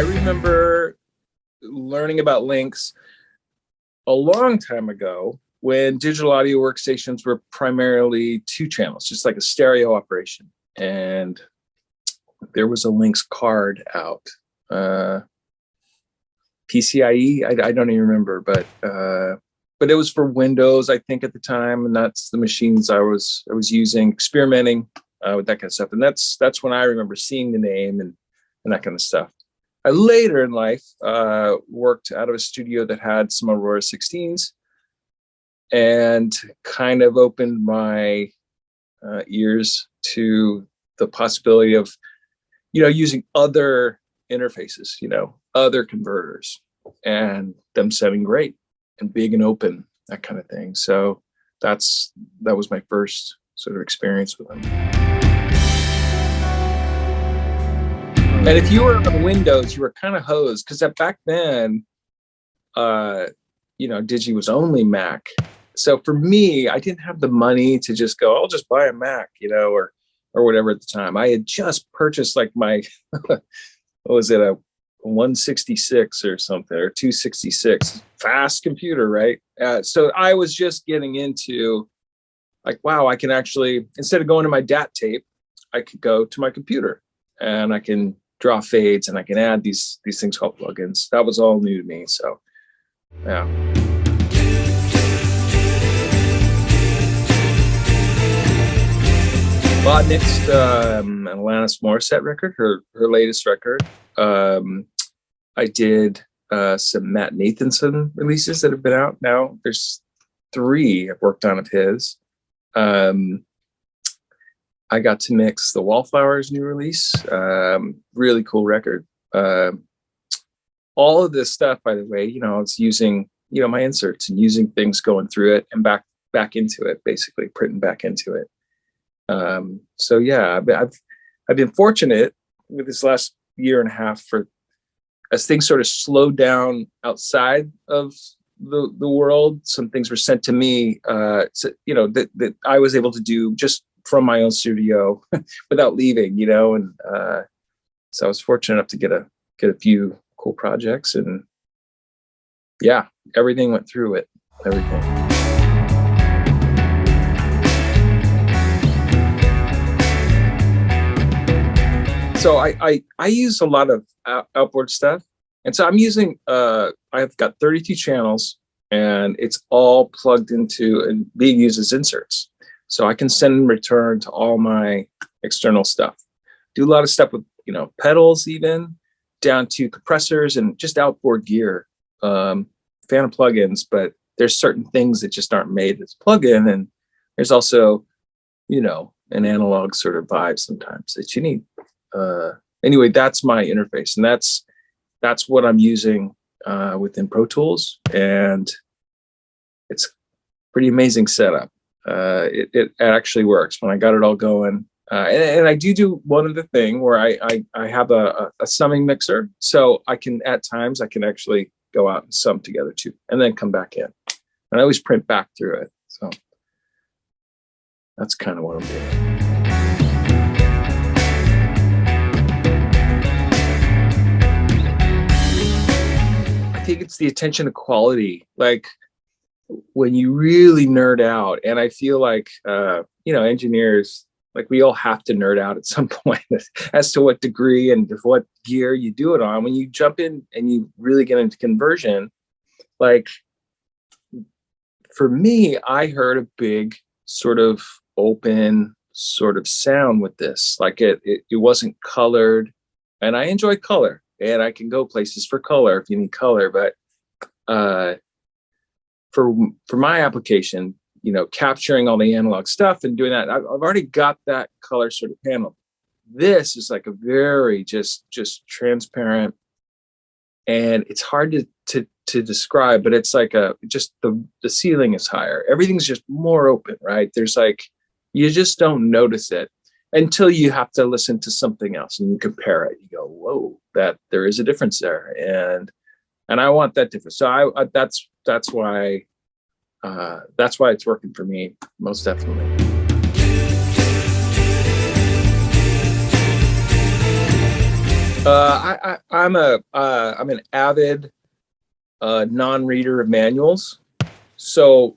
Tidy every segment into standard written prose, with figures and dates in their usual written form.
remember learning about Lynx a long time ago when digital audio workstations were primarily 2 channels, just like a stereo operation. And there was a Lynx card out. PCIe, I don't even remember, but it was for Windows, I think, at the time, and that's the machines I was using, experimenting with that kind of stuff. And that's when I remember seeing the name and that kind of stuff. I later in life worked out of a studio that had some Aurora 16s and kind of opened my ears to the possibility of, using other interfaces, other converters, and them sounding great and big and open, that kind of thing. So that was my first sort of experience with them. And if you were on Windows, you were kind of hosed, because back then, Digi was only Mac. So for me, I didn't have the money to just go, I'll just buy a Mac, or whatever at the time. I had just purchased like my, what was it, a 166 or something, or 266, fast computer, right? So I was just getting into like, wow, I can actually, instead of going to my DAT tape, I could go to my computer and I can draw fades and I can add these things called plugins. That was all new to me. So, yeah. Bought next an Alanis Morrissette record, her latest record. I did some Matt Nathanson releases that have been out now. There's 3 I've worked on of his. I got to mix the Wallflowers new release. Really cool record. All of this stuff, by the way, it's using, my inserts and using things going through it and back into it, basically printing back into it. So yeah, I've been fortunate with this last year and a half as things sort of slowed down outside of the world. Some things were sent to me, that I was able to do just from my own studio without leaving, and so I was fortunate enough to get a few cool projects, and yeah, everything went through it, everything. So I use a lot of outboard stuff. And so I'm using, I've got 32 channels, and it's all plugged into and being used as inserts. So I can send and return to all my external stuff. Do a lot of stuff with, pedals, even down to compressors and just outboard gear. Fan of plugins, but there's certain things that just aren't made as plug-in. And there's also, an analog sort of vibe sometimes that you need. Anyway, that's my interface, and that's what I'm using within Pro Tools, and it's pretty amazing setup. It actually works when I got it all going, and I do one other thing where I have a summing mixer, so I can actually go out and sum together too, and then come back in, and I always print back through it. So that's kind of what I'm doing. I think it's the attention to quality, like when you really nerd out. And I feel like, engineers, like we all have to nerd out at some point as to what degree and what gear you do it on. When you jump in and you really get into conversion, like for me, I heard a big sort of open sort of sound with this. Like it wasn't colored, and I enjoy color. And I can go places for color if you need color, but for my application, capturing all the analog stuff and doing that, I've already got that color sort of handled. This is like a very just transparent, and it's hard to describe, but it's like the ceiling is higher. Everything's just more open, right? There's like, you just don't notice it until you have to listen to something else and you compare it. You go, whoa, that there is a difference there, and I want that difference. So that's why it's working for me, most definitely. I'm an avid non-reader of manuals, so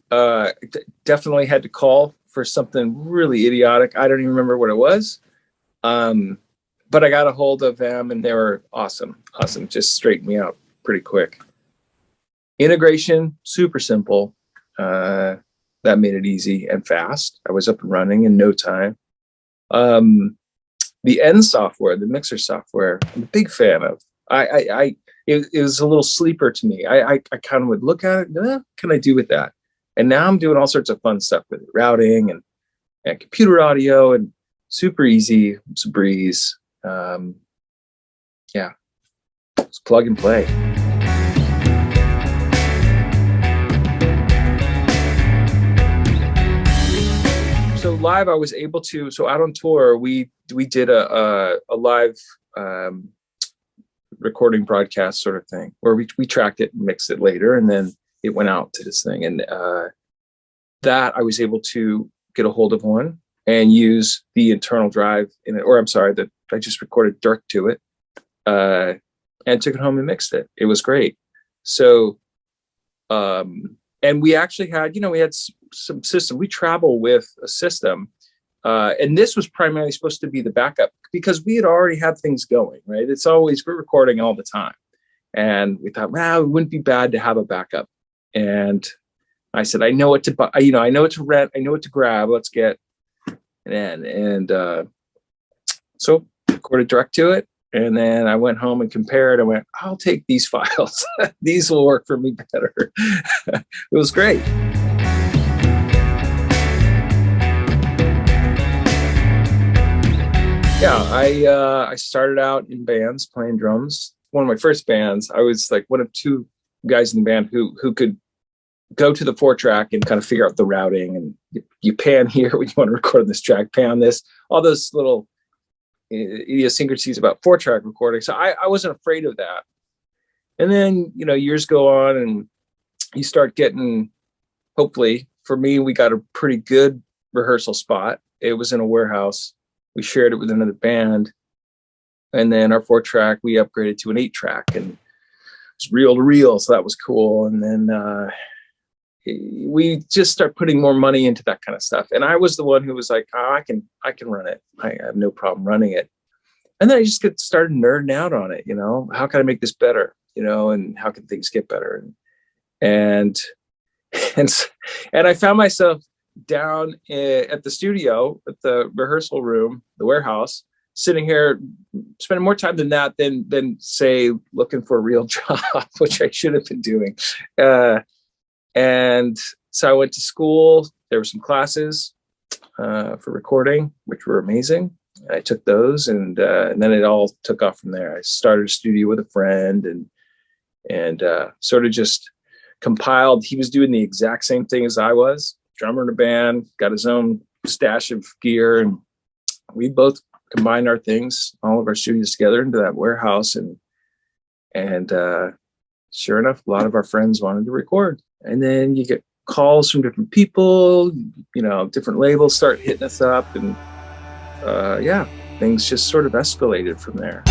definitely had to call for something really idiotic. I don't even remember what it was, but I got a hold of them, and they were awesome. Just straightened me out pretty quick. Integration, super simple. That made it easy and fast. I was up and running in no time. The end software, the mixer software, I'm a big fan of. It was a little sleeper to me. I kind of would look at it, what can I do with that? And now I'm doing all sorts of fun stuff with it, routing and computer audio, and super easy. It's a breeze. Yeah, it's plug and play. So live, I was able to. So out on tour, we did a live recording broadcast sort of thing where we tracked it and mixed it later, and then it went out to this thing. And that I was able to get a hold of one and use the internal drive in it, or I'm sorry, that I just recorded Dirnt to it, and took it home and mixed it. It was great. So, and we actually had, we had some system. We travel with a system, and this was primarily supposed to be the backup because we had already had things going, right? It's always, we're recording all the time. And we thought, it wouldn't be bad to have a backup. And I said, I know what to buy, I know what to rent, I know what to grab, let's get it in. And so recorded direct to it. And then I went home and compared. I went, I'll take these files. These will work for me better. It was great. Yeah, I started out in bands playing drums. One of my first bands, I was like one of two guys in the band who could go to the 4-track and kind of figure out the routing, and you pan here when you want to record this track, pan this, all those little idiosyncrasies about 4-track recording. So I wasn't afraid of that. And then, years go on and you start getting, hopefully for me, we got a pretty good rehearsal spot. It was in a warehouse. We shared it with another band. And then our 4-track, we upgraded to an 8-track, and it was reel to reel. So that was cool. And then we just start putting more money into that kind of stuff. And I was the one who was like, I can run it. I have no problem running it. And then I just started nerding out on it. How can I make this better? And how can things get better? And I found myself down at the studio, at the rehearsal room, the warehouse, sitting here, spending more time than say looking for a real job, which I should have been doing. And so I went to school. There were some classes for recording, which were amazing. I took those, and then it all took off from there. I started a studio with a friend, and sort of just compiled. He was doing the exact same thing as I was, drummer in a band, got his own stash of gear, and we both combined our things, all of our studios together into that warehouse. And sure enough, a lot of our friends wanted to record. And then you get calls from different people, different labels start hitting us up, and things just sort of escalated from there.